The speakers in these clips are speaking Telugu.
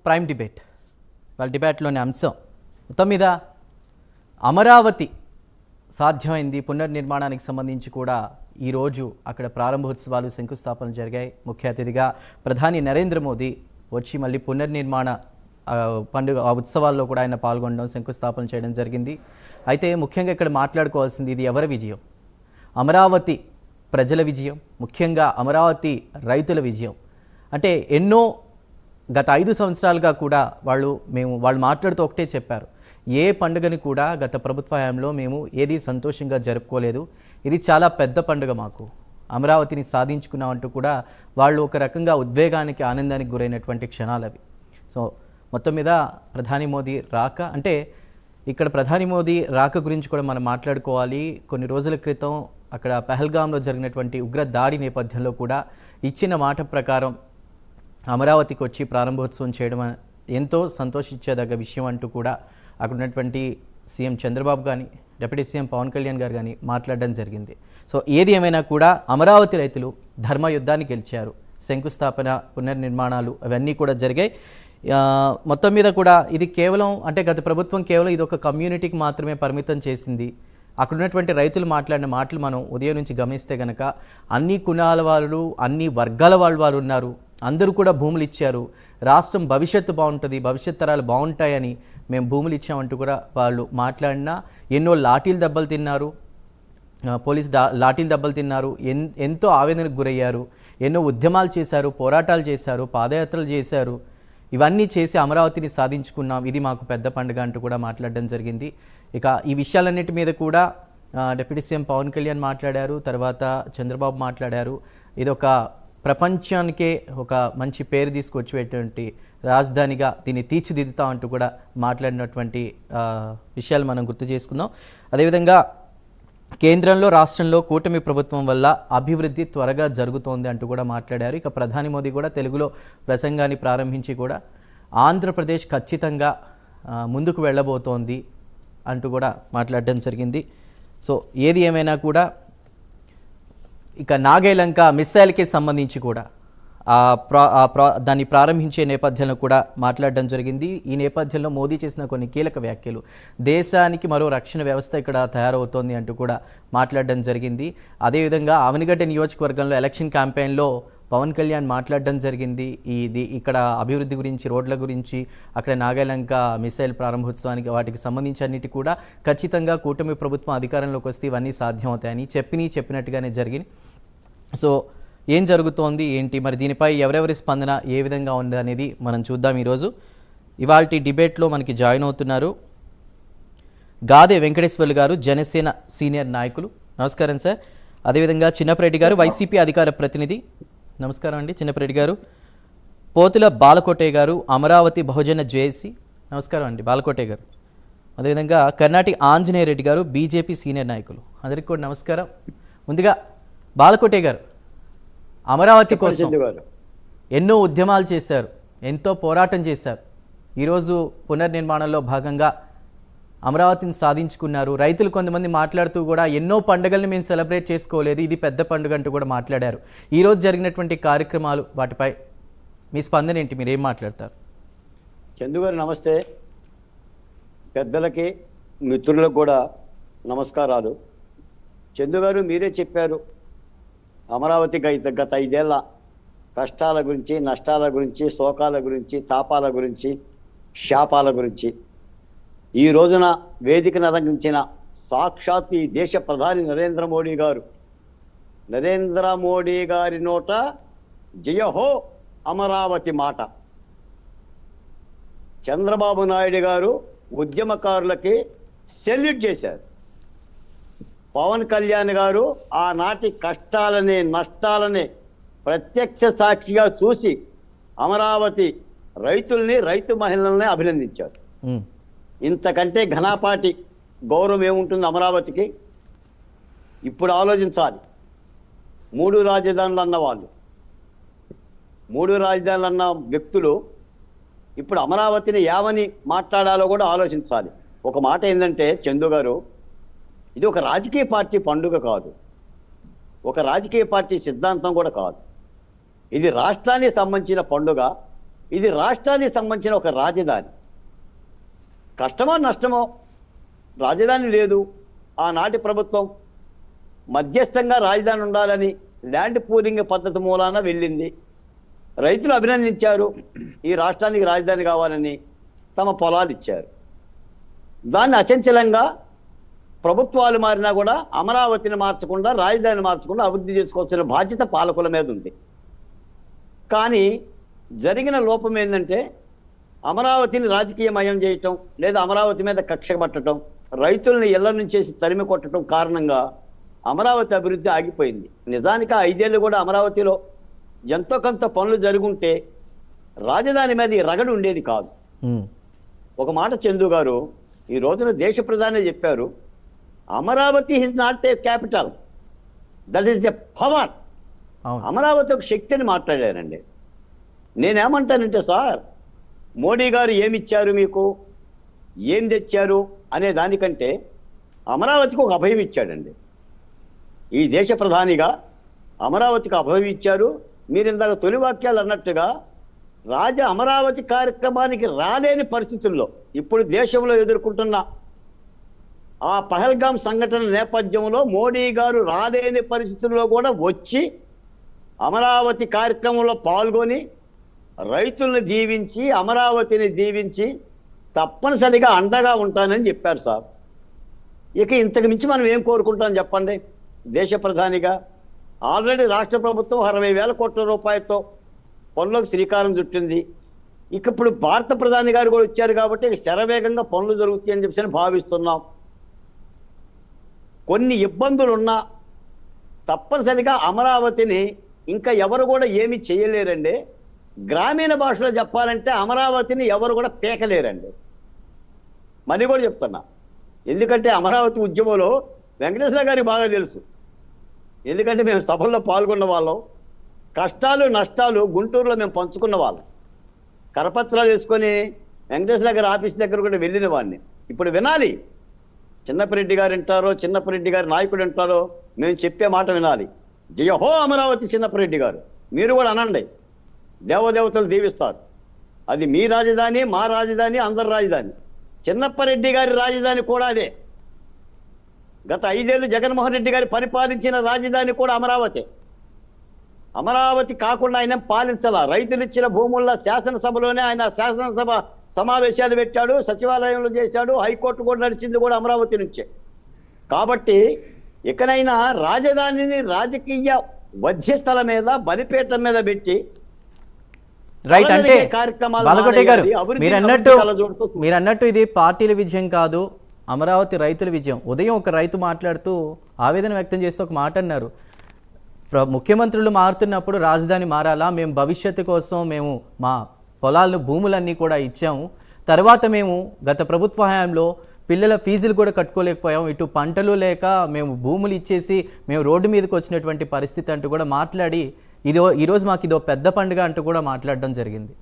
Prime debate. వాళ్ళ డిబేట్లోని అంశం మొత్తం మీద అమరావతి సాధ్యమైంది, పునర్నిర్మాణానికి సంబంధించి కూడా ఈరోజు అక్కడ ప్రారంభోత్సవాలు శంకుస్థాపనలు జరిగాయి. ముఖ్య అతిథిగా ప్రధాని నరేంద్ర మోదీ వచ్చి మళ్ళీ పునర్నిర్మాణ పండుగ ఉత్సవాల్లో కూడా ఆయన పాల్గొనడం, శంకుస్థాపన చేయడం జరిగింది. అయితే ముఖ్యంగా ఇక్కడ మాట్లాడుకోవాల్సింది ఇది ఎవరి విజయం? అమరావతి ప్రజల విజయం, ముఖ్యంగా అమరావతి రైతుల విజయం. అంటే ఎన్నో గత 5 సంవత్సరాలుగా కూడా వాళ్ళు మాట్లాడుతూ ఒకటే చెప్పారు, ఏ పండుగని కూడా గత ప్రభుత్వ హయాంలో మేము ఏది సంతోషంగా జరుపుకోలేదు, ఇది చాలా పెద్ద పండుగ, మాకు అమరావతిని సాధించుకున్నామంటూ కూడా వాళ్ళు ఒక రకంగా ఉద్వేగానికి, ఆనందానికి గురైనటువంటి క్షణాలు అవి. సో మొత్తం మీద ప్రధాని మోదీ రాక, అంటే ఇక్కడ ప్రధాని మోదీ రాక గురించి కూడా మనం మాట్లాడుకోవాలి. కొన్ని రోజుల క్రితం అక్కడ పహల్గామ్లో జరిగినటువంటి ఉగ్ర దాడి నేపథ్యంలో కూడా ఇచ్చిన మాట ప్రకారం అమరావతికి వచ్చి ప్రారంభోత్సవం చేయడం ఎంతో సంతోషించేదగ్గ విషయం అంటూ కూడా అక్కడ ఉన్నటువంటి సీఎం చంద్రబాబు కానీ, డిప్యూటీ సీఎం పవన్ కళ్యాణ్ గారు కానీ మాట్లాడడం జరిగింది. సో ఏది ఏమైనా కూడా అమరావతి రైతులు ధర్మయుద్ధాన్ని గెలిచారు. శంకుస్థాపన, పునర్నిర్మాణాలు అవన్నీ కూడా జరిగాయి. మొత్తం మీద కూడా ఇది కేవలం, అంటే గత ప్రభుత్వం కేవలం ఇది ఒక కమ్యూనిటీకి మాత్రమే పరిమితం చేసింది. అక్కడ ఉన్నటువంటి రైతులు మాట్లాడిన మాటలు మనం ఉదయం నుంచి గమనిస్తే కనుక అన్ని కులాల వాళ్ళు, అన్ని వర్గాల వాళ్ళు ఉన్నారు, అందరూ కూడా భూములు ఇచ్చారు, రాష్ట్రం భవిష్యత్తు బాగుంటుంది, భవిష్యత్ తరాలు బాగుంటాయని మేము భూములు ఇచ్చామంటూ కూడా వాళ్ళు మాట్లాడినా, ఎన్నో లాఠీలు దెబ్బలు తిన్నారు, లాఠీలు దెబ్బలు తిన్నారు, ఎంతో ఆవేదనకు గురయ్యారు, ఎన్నో ఉద్యమాలు చేశారు, పోరాటాలు చేశారు, పాదయాత్రలు చేశారు. ఇవన్నీ చేసి అమరావతిని సాధించుకున్నాం, ఇది మాకు పెద్ద పండుగ అంటూ కూడా మాట్లాడడం జరిగింది. ఇక ఈ విషయాలన్నిటి మీద కూడా డిప్యూటీ సీఎం పవన్ కళ్యాణ్ మాట్లాడారు, తర్వాత చంద్రబాబు మాట్లాడారు. ఇదొక ప్రపంచానికే ఒక మంచి పేరు తీసుకొచ్చేటువంటి రాజధానిగా దీన్ని తీర్చిదిద్దుతాం అంటూ కూడా మాట్లాడినటువంటి విషయాలు మనం గుర్తు చేసుకుందాం. అదేవిధంగా కేంద్రంలో, రాష్ట్రంలో కూటమి ప్రభుత్వం వల్ల అభివృద్ధి త్వరగా జరుగుతోంది అంటూ కూడా మాట్లాడారు. ఇక ప్రధాని మోదీ కూడా తెలుగులో ప్రసంగాన్ని ప్రారంభించి కూడా ఆంధ్రప్రదేశ్ ఖచ్చితంగా ముందుకు వెళ్ళబోతోంది అంటూ కూడా మాట్లాడడం జరిగింది. సో ఏది ఏమైనా కూడా ఇక నాగేలంక మిస్సైల్కి సంబంధించి కూడా దాన్ని ప్రారంభించే నేపథ్యంలో కూడా మాట్లాడడం జరిగింది. ఈ నేపథ్యంలో మోదీ చేసిన కొన్ని కీలక వ్యాఖ్యలు, దేశానికి మరో రక్షణ వ్యవస్థ ఇక్కడ తయారవుతోంది అంటూ కూడా మాట్లాడడం జరిగింది. అదేవిధంగా అవనిగడ్డ నియోజకవర్గంలో ఎలక్షన్ క్యాంపెయిన్లో పవన్ కళ్యాణ్ మాట్లాడడం జరిగింది. ఇక్కడ అభివృద్ధి గురించి, రోడ్ల గురించి, అక్కడ నాగేలంక మిసైల్ ప్రారంభోత్సవానికి వాటికి సంబంధించి అన్నిటి కూడా ఖచ్చితంగా కూటమి ప్రభుత్వం అధికారంలోకి వస్తే ఇవన్నీ సాధ్యమవుతాయని చెప్పినట్టుగానే జరిగింది. సో ఏం జరుగుతోంది ఏంటి, మరి దీనిపై ఎవరెవరి స్పందన ఏ విధంగా ఉంది అనేది మనం చూద్దాం. ఇవాల్టి డిబేట్లో మనకి జాయిన్ అవుతున్నారు గాదే వెంకటేశ్వర్లు గారు, జనసేన సీనియర్ నాయకులు. నమస్కారం సార్. అదేవిధంగా చిన్నపరెడ్డి గారు, వైసీపీ అధికార ప్రతినిధి. నమస్కారం అండి చిన్నపరెడ్డి గారు. పోతుల బాలకోటయ్య గారు, అమరావతి బహుజన జేఏసీ. నమస్కారం అండి బాలకోటయ్య గారు. అదేవిధంగా కర్ణాటి ఆంజనేయ రెడ్డి గారు, బీజేపీ సీనియర్ నాయకులు. అందరికీ కూడా నమస్కారం. ముందుగా బాలకోటయ్య గారు, అమరావతి కోసం ఎన్నో ఉద్యమాలు చేశారు, ఎంతో పోరాటం చేశారు, ఈరోజు పునర్నిర్మాణంలో భాగంగా అమరావతిని సాధించుకున్నారు. రైతులు కొంతమంది మాట్లాడుతూ కూడా ఎన్నో పండుగల్ని మేము సెలబ్రేట్ చేసుకోలేదు, ఇది పెద్ద పండుగ అంటూ కూడా మాట్లాడారు. ఈరోజు జరిగినటువంటి కార్యక్రమాలు, వాటిపై మీ స్పందన ఏంటి, మీరు ఏం మాట్లాడతారు? చందు గారు నమస్తే. పెద్దలకి, మిత్రులకు కూడా నమస్కారాలు. చందు గారు మీరే చెప్పారు, అమరావతి గత 5 ఏళ్ల కష్టాల గురించి, నష్టాల గురించి, శోకాల గురించి, తాపాల గురించి, శాపాల గురించి. ఈ రోజున వేదికను అలంకరించిన సాక్షాత్ ఈ దేశ ప్రధాని నరేంద్ర మోడీ గారి నోట జయహో అమరావతి మాట. చంద్రబాబు నాయుడు గారు ఉద్యమకారులకి సెల్యూట్ చేశారు. పవన్ కళ్యాణ్ గారు ఆనాటి కష్టాలని, నష్టాలని ప్రత్యక్ష సాక్షిగా చూసి అమరావతి రైతుల్ని, రైతు మహిళల్ని అభినందించారు. ఇంతకంటే ఘనపాటి గౌరవం ఏముంటుంది అమరావతికి? ఇప్పుడు ఆలోచించాలి. 3 రాజధానులు అన్న వాళ్ళు, 3 రాజధానులు అన్న వ్యక్తులు ఇప్పుడు అమరావతిని ఏమని మాట్లాడాలో కూడా ఆలోచించాలి. ఒక మాట ఏంటంటే చందు గారు, ఇది ఒక రాజకీయ పార్టీ పండుగ కాదు, ఒక రాజకీయ పార్టీ సిద్ధాంతం కూడా కాదు. ఇది రాష్ట్రానికి సంబంధించిన పండుగ. ఇది రాష్ట్రానికి సంబంధించిన ఒక రాజధాని. కష్టమో నష్టమో రాజధాని లేదు. ఆనాటి ప్రభుత్వం మధ్యస్థంగా రాజధాని ఉండాలని ల్యాండ్ పూలింగ్ పద్ధతి మూలాన వెళ్ళింది. రైతులు అభినందించారు, ఈ రాష్ట్రానికి రాజధాని కావాలని తమ పొలాలు ఇచ్చారు. దాన్ని అచంచలంగా ప్రభుత్వాలు మారినా కూడా అమరావతిని మార్చకుండా, రాజధాని మార్చకుండా అభివృద్ధి చేసుకోవాల్సిన బాధ్యత పాలకుల మీద ఉంది. కానీ జరిగిన లోపం ఏంటంటే అమరావతిని రాజకీయమయం చేయటం, లేదా అమరావతి మీద కక్ష పట్టడం, రైతుల్ని ఇళ్ల నుంచేసి తరిమి కొట్టడం కారణంగా అమరావతి అభివృద్ధి ఆగిపోయింది. నిజానికి 5 ఏళ్ళు కూడా అమరావతిలో ఎంతో కొంత పనులు జరుగుంటే రాజధాని మీద ఈ రగడు ఉండేది కాదు. ఒక మాట చందు గారు ఈ రోజున దేశ ప్రధాని చెప్పారు, Amaravati is not a capital, that is a power. Amaravati ఒక శక్తిని మాట్లాడారండి. నేనేమంటానంటే సార్, మోడీ గారు ఏమిచ్చారు మీకు, ఏం తెచ్చారు అనే దానికంటే అమరావతికి ఒక అభయం ఇచ్చాడండి. ఈ దేశ ప్రధానిగా అమరావతికి అభయం ఇచ్చారు. మీరు ఇందాక తొలి వాక్యాలు అన్నట్టుగా అమరావతి కార్యక్రమానికి రాలేని పరిస్థితుల్లో ఇప్పుడు దేశంలో ఎదుర్కొంటున్న ఆ పహల్గాం సంఘటన నేపథ్యంలో మోడీ గారు రాలేని పరిస్థితుల్లో కూడా వచ్చి అమరావతి కార్యక్రమంలో పాల్గొని రైతుల్ని దీవించి, అమరావతిని దీవించి తప్పనిసరిగా అండగా ఉంటానని చెప్పారు సార్. ఇక ఇంతకు మించి మనం ఏం కోరుకుంటాం చెప్పండి. దేశ ప్రధానిగా ఆల్రెడీ రాష్ట్ర ప్రభుత్వం 60,000 కోట్ల రూపాయలతో పనులకు శ్రీకారం చుట్టింది. ఇక ఇప్పుడు భారత ప్రధాని గారు కూడా వచ్చారు కాబట్టి శరవేగంగా పనులు జరుగుతాయని చెప్పి భావిస్తున్నాం. కొన్ని ఇబ్బందులున్నా తప్పనిసరిగా అమరావతిని ఇంకా ఎవరు కూడా ఏమీ చేయలేరండి. గ్రామీణ భాషలో చెప్పాలంటే అమరావతిని ఎవరు కూడా పేకలేరండి. మళ్ళీ కూడా చెప్తున్నా, ఎందుకంటే అమరావతి ఉద్యమంలో వెంకటేశ్వర గారికి బాగా తెలుసు. ఎందుకంటే మేము సభల్లో పాల్గొన్న వాళ్ళం, కష్టాలు నష్టాలు గుంటూరులో మేము పంచుకున్న వాళ్ళం. కరపత్రాలు వేసుకొని వెంకటేశ్వర గారి ఆఫీస్ దగ్గర కూడా వెళ్ళిన వాడిని. ఇప్పుడు వినాలి, చిన్నపరెడ్డి గారు వింటారో, చిన్నపరెడ్డి గారి నాయకుడు వింటారో, మేము చెప్పే మాట వినాలి. జయహో అమరావతి చిన్నపరెడ్డి గారు, మీరు కూడా అనండి. దేవదేవతలు దీవిస్తారు. అది మీ రాజధాని, మా రాజధాని, అందరి రాజధాని. చిన్నపరెడ్డి గారి రాజధాని కూడా అదే. గత 5 ఏళ్ళు జగన్మోహన్ రెడ్డి గారి పరిపాలించిన రాజధాని కూడా అమరావతి. అమరావతి కాకుండా ఆయన పాలించాల. రైతులు ఇచ్చిన భూముల్లో శాసనసభలోనే ఆయన శాసనసభ సమావేశాలు పెట్టాడు, సచివాలయంలో చేశాడు, హైకోర్టు కూడా నడిచింది కూడా అమరావతి నుంచే. కాబట్టి ఇకనైనా రాజధానిని రాజకీయ వధ్యస్థల మీద, బలిపేట మీద పెట్టి రైట్. అంటే బాలకోటి గారు మీరు అన్నట్టు ఇది పార్టీల విజయం కాదు, అమరావతి రైతుల విజయం. ఉదయం ఒక రైతు మాట్లాడుతూ ఆవేదన వ్యక్తం చేస్తూ ఒక మాట అన్నారు, ముఖ్యమంత్రులు మారుతున్నప్పుడు రాజధాని మారాలా, మేము భవిష్యత్తు కోసం మేము మా పొలాలను భూములన్నీ కూడా ఇచ్చాము, తర్వాత మేము గత ప్రభుత్వ హయాంలో పిల్లల ఫీజులు కూడా కట్టుకోలేకపోయాం, ఇటు పంటలు లేక మేము భూములు ఇచ్చేసి మేము రోడ్డు మీదకి వచ్చినటువంటి పరిస్థితి అంటూ కూడా మాట్లాడి ఈరోజు మాకు ఇదో పెద్ద పండుగ అంటూ కూడా మాట్లాడడం జరిగింది.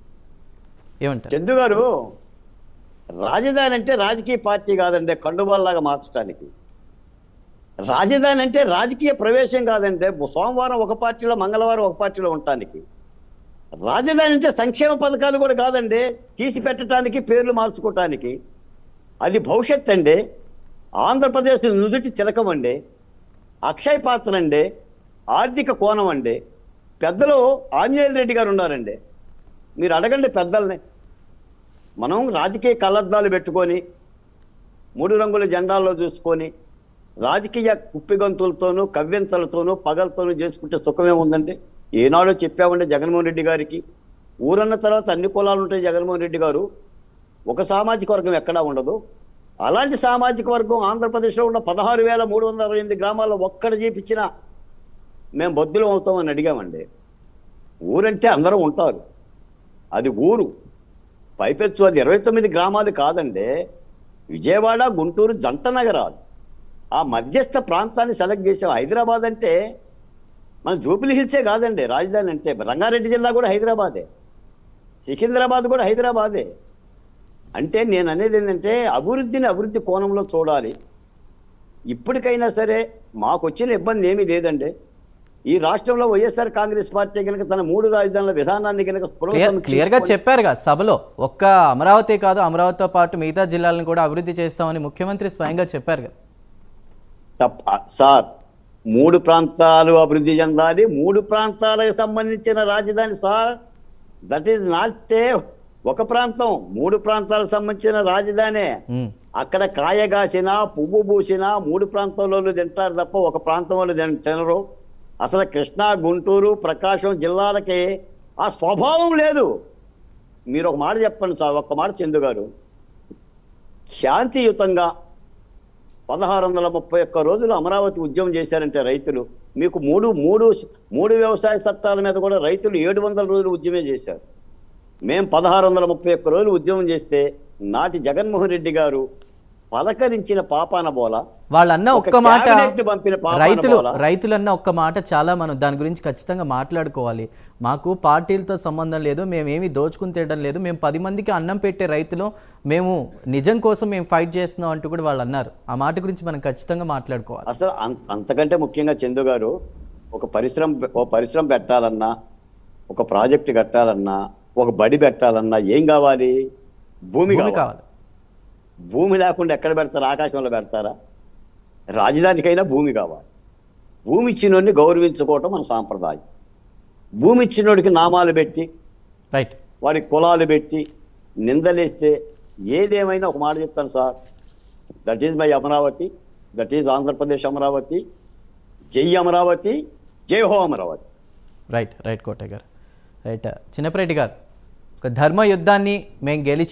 ఏమంటారు చందు గారు? రాజధాని అంటే రాజకీయ పార్టీ కాదండి, కండువాల్లాగా మార్చడానికి. రాజధాని అంటే రాజకీయ ప్రవేశం కాదంటే సోమవారం ఒక పార్టీలో, మంగళవారం ఒక పార్టీలో ఉండటానికి. రాజధాని అంటే సంక్షేమ పథకాలు కూడా కాదండి, తీసి పెట్టడానికి, పేర్లు మార్చుకోవటానికి. అది భవిష్యత్ అండి. ఆంధ్రప్రదేశ్ నుదుటి తిలకం అండి, అక్షయ పాత్ర అండి, ఆర్థిక కోణం అండి. పెద్దలు ఆంజనేయ రెడ్డి గారు ఉన్నారండి, మీరు అడగండి పెద్దల్ని. మనం రాజకీయ కళ్ళద్దాలు పెట్టుకొని 3 రంగుల జెండాల్లో చూసుకొని రాజకీయ కుప్పిగంతులతోనూ, కవ్యంతలతోనూ, పగలతోనూ చేసుకుంటే సుఖమే ఉందండి. ఏనాడో చెప్పామండి జగన్మోహన్ రెడ్డి గారికి, ఊరన్న తర్వాత అన్ని కులాలు ఉంటాయి. జగన్మోహన్ రెడ్డి గారు ఒక సామాజిక వర్గం ఎక్కడా ఉండదు. అలాంటి సామాజిక వర్గం ఆంధ్రప్రదేశ్లో ఉన్న 16,368 గ్రామాల్లో ఒక్కడ చేపించినా మేము బొద్దులం అవుతామని అడిగామండి. ఊరంటే అందరూ ఉంటారు, అది ఊరు. పైపెచ్చు అది 29 గ్రామాలు కాదండి, విజయవాడ, గుంటూరు జంట నగరాలు. ఆ మధ్యస్థ ప్రాంతాన్ని సెలెక్ట్ చేసాం. హైదరాబాద్ అంటే మన జూబ్లీ హిల్సే కాదండి రాజధాని అంటే. రంగారెడ్డి జిల్లా కూడా హైదరాబాదే, సికింద్రాబాద్ కూడా హైదరాబాదే. అంటే నేను అనేది ఏంటంటే అభివృద్ధిని అభివృద్ధి కోణంలో చూడాలి. ఇప్పటికైనా సరే మాకు వచ్చిన ఇబ్బంది ఏమీ లేదండి. ఈ రాష్ట్రంలో వైఎస్ఆర్ కాంగ్రెస్ పార్టీ కనుక తన 3 రాజధానుల విధానాన్ని కనుక క్లియర్గా చెప్పారుగా సభలో, ఒక్క అమరావతి కాదు అమరావతితో పాటు మిగతా జిల్లాలను కూడా అభివృద్ధి చేస్తామని ముఖ్యమంత్రి స్వయంగా చెప్పారు కదా. సార్ 3 ప్రాంతాలు అభివృద్ధి చెందాలి, 3 ప్రాంతాలకు సంబంధించిన రాజధాని సార్. దట్ ఈజ్ నాట్ ఒక ప్రాంతం, 3 ప్రాంతాలకు సంబంధించిన రాజధానే. అక్కడ కాయగాసినా పువ్వు పూసినా 3 ప్రాంతంలో తింటారు తప్ప ఒక ప్రాంతం వాళ్ళు తినరు. అసలు కృష్ణా, గుంటూరు, ప్రకాశం జిల్లాలకి ఆ స్వభావం లేదు. మీరు ఒక మాట చెప్పండి సార్, ఒక్క మాట చందు గారు. శాంతియుతంగా 1631 రోజులు అమరావతి ఉద్యమం చేశారంటే రైతులు, మీకు మూడు వ్యవసాయ చట్టాల మీద కూడా రైతులు 700 రోజులు ఉద్యమం చేశారు. మేము 1631 రోజులు ఉద్యమం చేస్తే నాటి జగన్మోహన్ రెడ్డి గారు పలకరించిన పాపాన బోల, వాళ్ళన్న ఒక్క మాట, పంపిన రైతులన్న ఒక్క మాట చాలా మనం దాని గురించి ఖచ్చితంగా మాట్లాడుకోవాలి. మాకు పార్టీలతో సంబంధం లేదు, మేమేమి దోచుకుని తినడం లేదు, మేము 10 మందికి అన్నం పెట్టే రైతులు, మేము నిజం కోసం మేము ఫైట్ చేస్తున్నాం అంటూ కూడా వాళ్ళు అన్నారు. ఆ మాట గురించి మనం ఖచ్చితంగా మాట్లాడుకోవాలి. అసలు అంతకంటే ముఖ్యంగా చందు గారు, ఒక పరిశ్రమ పెట్టాలన్నా, ఒక ప్రాజెక్టు కట్టాలన్నా, ఒక బడి పెట్టాలన్నా ఏం కావాలి? భూమి కావాలి. భూమి లేకుండా ఎక్కడ పెడతారు? ఆకాశంలో పెడతారా? రాజధానికైనా భూమి కావాలి. భూమి ఇచ్చినోడిని గౌరవించుకోవటం మన సాంప్రదాయం. భూమి ఇచ్చినోడికి నామాలు పెట్టి, రైట్, వాడికి కులాలు పెట్టి నిందలేస్తే ఏదేమైనా ఒక మాట చెప్తాను sir, that is my Amaravati, that is Andhra Pradesh Amaravati. జై అమరావతి, జై హో అమరావతి. రైట్ కోట గారు. రైట్, చిన్నపరెడ్డి గారు, ఒక ధర్మ యుద్ధాన్ని మేము గెలిచి